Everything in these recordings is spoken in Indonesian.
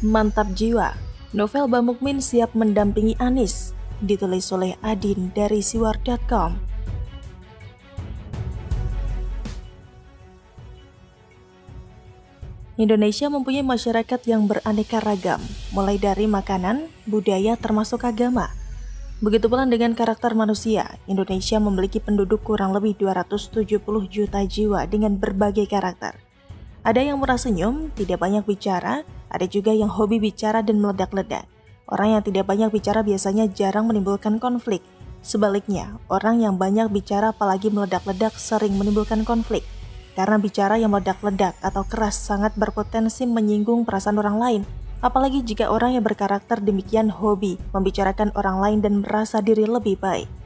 Mantap jiwa, novel Bamukmin siap mendampingi Anies, ditulis oleh Adin dari siwar.com. Indonesia mempunyai masyarakat yang beraneka ragam, mulai dari makanan, budaya, termasuk agama. Begitu pula dengan karakter manusia, Indonesia memiliki penduduk kurang lebih 270 juta jiwa dengan berbagai karakter. Ada yang murah senyum, tidak banyak bicara, ada juga yang hobi bicara dan meledak-ledak. Orang yang tidak banyak bicara biasanya jarang menimbulkan konflik. Sebaliknya, orang yang banyak bicara apalagi meledak-ledak sering menimbulkan konflik. Karena bicara yang meledak-ledak atau keras sangat berpotensi menyinggung perasaan orang lain. Apalagi jika orang yang berkarakter demikian hobi membicarakan orang lain dan merasa diri lebih baik.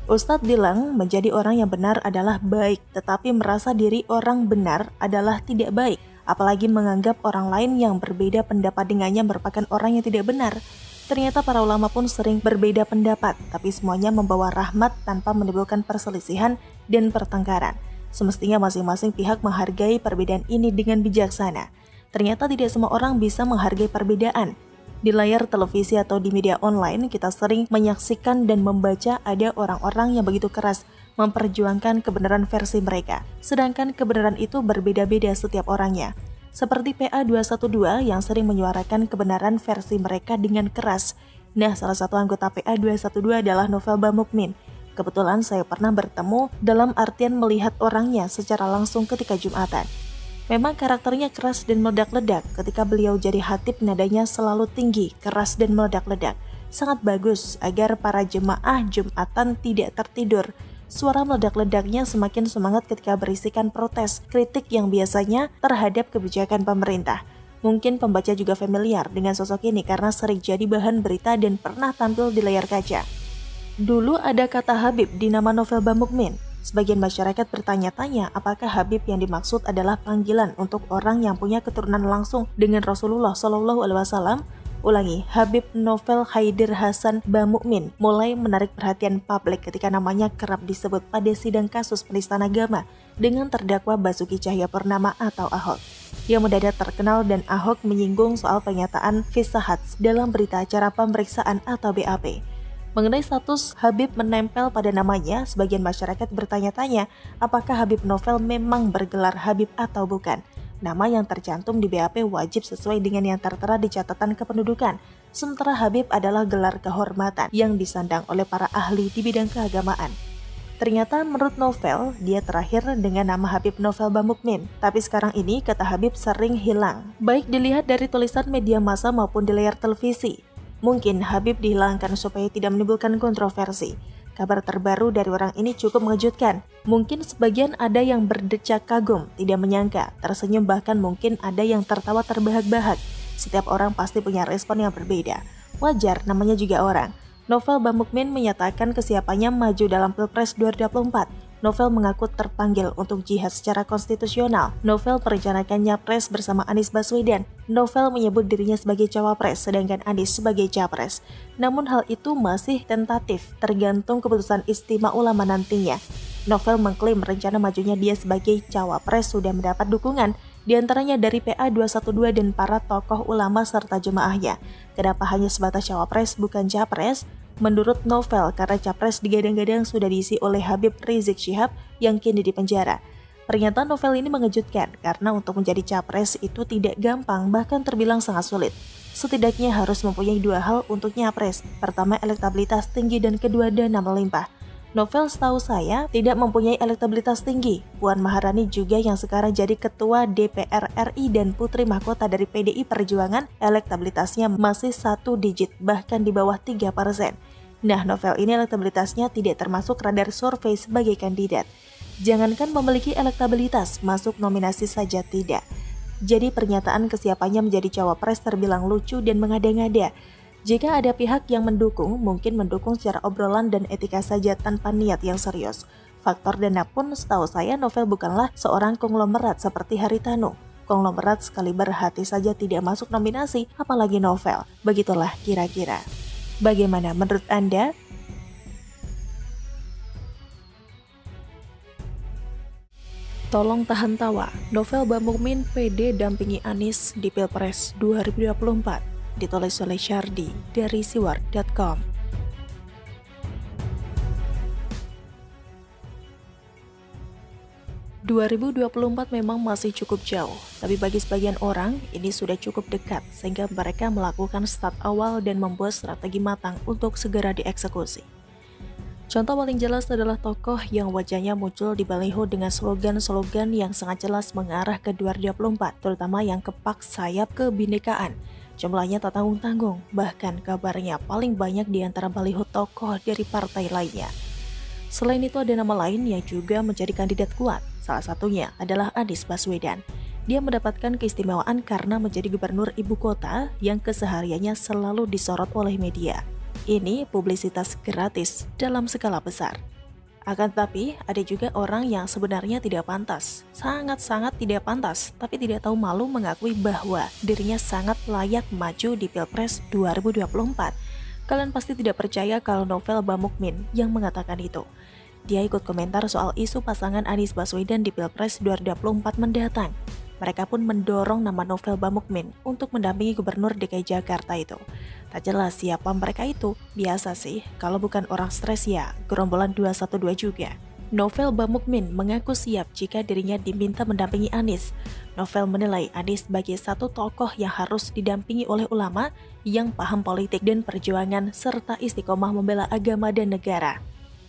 Ustadz bilang menjadi orang yang benar adalah baik, tetapi merasa diri orang benar adalah tidak baik. Apalagi menganggap orang lain yang berbeda pendapat dengannya merupakan orang yang tidak benar. Ternyata para ulama pun sering berbeda pendapat, tapi semuanya membawa rahmat tanpa menimbulkan perselisihan dan pertengkaran. Semestinya masing-masing pihak menghargai perbedaan ini dengan bijaksana. Ternyata tidak semua orang bisa menghargai perbedaan. Di layar televisi atau di media online, kita sering menyaksikan dan membaca ada orang-orang yang begitu keras memperjuangkan kebenaran versi mereka. Sedangkan kebenaran itu berbeda-beda setiap orangnya. Seperti PA212 yang sering menyuarakan kebenaran versi mereka dengan keras. Nah, salah satu anggota PA212 adalah novel Bamukmin. Kebetulan saya pernah bertemu dalam artian melihat orangnya secara langsung ketika Jumatan. Memang karakternya keras dan meledak-ledak. Ketika beliau jadi khatib, nadanya selalu tinggi, keras dan meledak-ledak. Sangat bagus agar para jemaah Jumatan tidak tertidur. Suara meledak-ledaknya semakin semangat ketika berisikan protes, kritik yang biasanya terhadap kebijakan pemerintah. Mungkin pembaca juga familiar dengan sosok ini karena sering jadi bahan berita dan pernah tampil di layar kaca. Dulu ada kata Habib di nama novel Bamukmin. Sebagian masyarakat bertanya-tanya apakah Habib yang dimaksud adalah panggilan untuk orang yang punya keturunan langsung dengan Rasulullah SAW. Ulangi, Habib novel Haidir Hasan Bamukmin mulai menarik perhatian publik ketika namanya kerap disebut pada sidang kasus penistaan agama dengan terdakwa Basuki Cahayapurnama atau Ahok. Yang mendadak terkenal dan Ahok menyinggung soal pernyataan Fisahat dalam berita acara pemeriksaan atau BAP. Mengenai status Habib menempel pada namanya, sebagian masyarakat bertanya-tanya apakah Habib novel memang bergelar Habib atau bukan. Nama yang tercantum di BAP wajib sesuai dengan yang tertera di catatan kependudukan, sementara Habib adalah gelar kehormatan yang disandang oleh para ahli di bidang keagamaan. Ternyata menurut novel, dia terakhir dengan nama Habib novel Bamukmin, tapi sekarang ini kata Habib sering hilang, baik dilihat dari tulisan media massa maupun di layar televisi. Mungkin Habib dihilangkan supaya tidak menimbulkan kontroversi. Kabar terbaru dari orang ini cukup mengejutkan. Mungkin sebagian ada yang berdecak kagum, tidak menyangka, tersenyum, bahkan mungkin ada yang tertawa terbahak-bahak. Setiap orang pasti punya respon yang berbeda. Wajar, namanya juga orang. Novel Bamukmin menyatakan kesiapannya maju dalam Pilpres 2024. Novel mengaku terpanggil untuk jihad secara konstitusional. Novel merencanakan nyapres bersama Anies Baswedan. Novel menyebut dirinya sebagai cawapres, sedangkan Anies sebagai capres. Namun hal itu masih tentatif, tergantung keputusan Istimewa Ulama nantinya. Novel mengklaim rencana majunya dia sebagai cawapres sudah mendapat dukungan, diantaranya dari PA212 dan para tokoh ulama serta jemaahnya. Kenapa hanya sebatas cawapres bukan capres? Menurut novel, karena capres digadang-gadang sudah diisi oleh Habib Rizik Syihab yang kini dipenjara. Pernyataan novel ini mengejutkan karena untuk menjadi capres itu tidak gampang, bahkan terbilang sangat sulit. Setidaknya harus mempunyai dua hal untuk nyapres. Pertama, elektabilitas tinggi dan kedua, dana melimpah. Novel setahu saya tidak mempunyai elektabilitas tinggi. Puan Maharani juga yang sekarang jadi ketua DPR RI dan putri mahkota dari PDI Perjuangan, elektabilitasnya masih 1 digit, bahkan di bawah 3%. Nah, novel ini elektabilitasnya tidak termasuk radar survei sebagai kandidat. Jangankan memiliki elektabilitas, masuk nominasi saja tidak. Jadi pernyataan kesiapannya menjadi cawapres terbilang lucu dan mengada-ngada. Jika ada pihak yang mendukung, mungkin mendukung secara obrolan dan etika saja tanpa niat yang serius. Faktor dana pun setahu saya novel bukanlah seorang konglomerat seperti Haritanu. Konglomerat sekali berhati saja tidak masuk nominasi, apalagi novel. Begitulah kira-kira. Bagaimana menurut Anda? Tolong tahan tawa, Novel Bamukmin pede dampingi Anies di Pilpres 2024, ditulis oleh Syardi dari siwar.com. ...2024 memang masih cukup jauh, tapi bagi sebagian orang, ini sudah cukup dekat sehingga mereka melakukan start awal dan membuat strategi matang untuk segera dieksekusi. Contoh paling jelas adalah tokoh yang wajahnya muncul di baliho dengan slogan-slogan yang sangat jelas mengarah ke 2024, terutama yang kepak sayap kebinekaan. Jumlahnya tak tanggung-tanggung, bahkan kabarnya paling banyak di antara baliho tokoh dari partai lainnya. Selain itu ada nama lain yang juga menjadi kandidat kuat, salah satunya adalah Anies Baswedan. Dia mendapatkan keistimewaan karena menjadi gubernur ibu kota yang kesehariannya selalu disorot oleh media. Ini publisitas gratis dalam skala besar. Akan tetapi, ada juga orang yang sebenarnya tidak pantas, sangat-sangat tidak pantas, tapi tidak tahu malu mengakui bahwa dirinya sangat layak maju di Pilpres 2024. Kalian pasti tidak percaya kalau Novel Bamukmin yang mengatakan itu. Dia ikut komentar soal isu pasangan Anies Baswedan di Pilpres 2024 mendatang. Mereka pun mendorong nama Novel Bamukmin untuk mendampingi Gubernur DKI Jakarta itu. Tak jelas siapa mereka itu. Biasa sih, kalau bukan orang stres ya, gerombolan 212 juga. Novel Bamukmin mengaku siap jika dirinya diminta mendampingi Anies. Novel menilai Anies sebagai satu tokoh yang harus didampingi oleh ulama yang paham politik dan perjuangan serta istiqomah membela agama dan negara.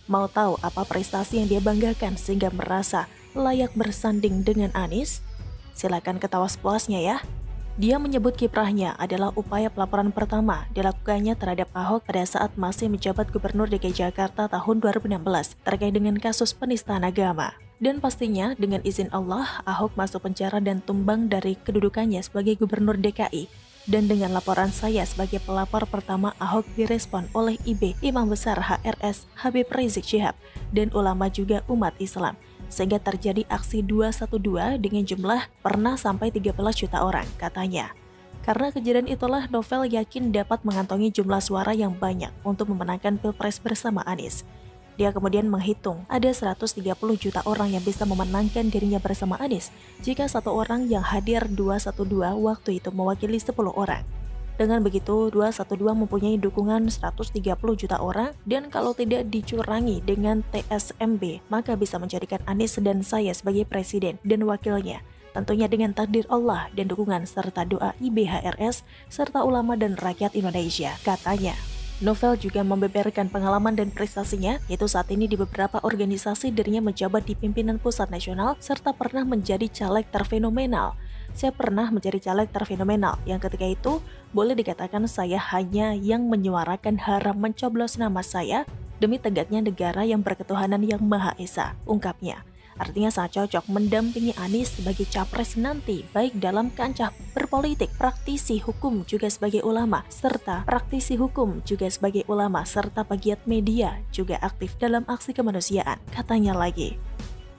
Mau tahu apa prestasi yang dia banggakan sehingga merasa layak bersanding dengan Anies? Silakan ketawa sepuasnya ya. Dia menyebut kiprahnya adalah upaya pelaporan pertama dilakukannya terhadap Ahok pada saat masih menjabat Gubernur DKI Jakarta tahun 2016 terkait dengan kasus penistaan agama. Dan pastinya dengan izin Allah, Ahok masuk penjara dan tumbang dari kedudukannya sebagai Gubernur DKI. Dan dengan laporan saya sebagai pelapor pertama, Ahok direspon oleh IB, Imam Besar HRS Habib Rizik Syihab, dan ulama juga umat Islam. Sehingga terjadi aksi 212 dengan jumlah pernah sampai 13 juta orang, katanya. Karena kejadian itulah Novel yakin dapat mengantongi jumlah suara yang banyak untuk memenangkan Pilpres bersama Anies. Dia kemudian menghitung ada 130 juta orang yang bisa memenangkan dirinya bersama Anies jika satu orang yang hadir 212 waktu itu mewakili 10 orang. Dengan begitu, 212 mempunyai dukungan 130 juta orang dan kalau tidak dicurangi dengan TSMB, maka bisa menjadikan Anies dan saya sebagai presiden dan wakilnya. Tentunya dengan takdir Allah dan dukungan serta doa IBHRS serta ulama dan rakyat Indonesia, katanya. Novel juga membeberkan pengalaman dan prestasinya, yaitu saat ini di beberapa organisasi dirinya menjabat di pimpinan pusat nasional serta pernah menjadi caleg terfenomenal. Saya pernah menjadi caleg terfenomenal yang ketika itu boleh dikatakan saya hanya yang menyuarakan haram mencoblos nama saya demi tegaknya negara yang berketuhanan yang Maha Esa, ungkapnya. Artinya sangat cocok mendampingi Anies sebagai capres nanti, baik dalam kancah berpolitik, praktisi hukum juga sebagai ulama, serta pegiat media juga aktif dalam aksi kemanusiaan, katanya lagi.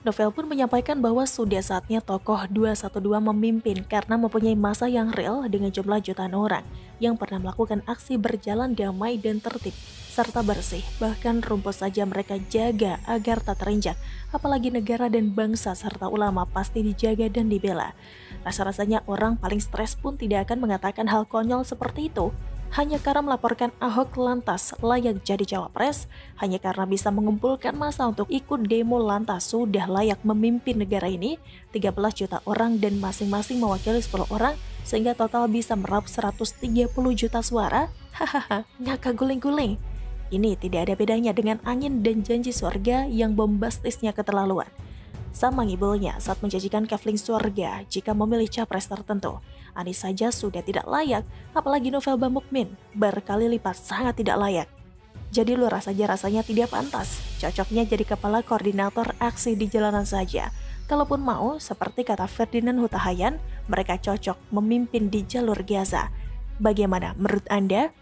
Novel pun menyampaikan bahwa sudah saatnya tokoh 212 memimpin karena mempunyai masa yang real dengan jumlah jutaan orang yang pernah melakukan aksi berjalan damai dan tertib serta bersih. Bahkan rumput saja mereka jaga agar tak terinjak, apalagi negara dan bangsa serta ulama pasti dijaga dan dibela. Rasa-rasanya orang paling stres pun tidak akan mengatakan hal konyol seperti itu. Hanya karena melaporkan Ahok lantas layak jadi cawapres, hanya karena bisa mengumpulkan massa untuk ikut demo lantas sudah layak memimpin negara ini, 13 juta orang dan masing-masing mewakili 10 orang, sehingga total bisa meraup 130 juta suara. Hahaha, ngakak guling-guling. Ini tidak ada bedanya dengan angin dan janji surga yang bombastisnya keterlaluan. Sama ngibulnya saat menjanjikan kafling surga jika memilih capres tertentu. Anies saja sudah tidak layak, apalagi Novel Bamukmin berkali lipat sangat tidak layak. Jadi lurah saja rasanya tidak pantas, cocoknya jadi kepala koordinator aksi di jalanan saja. Kalaupun mau, seperti kata Ferdinand Huta Hayan, mereka cocok memimpin di jalur Gaza. Bagaimana menurut Anda?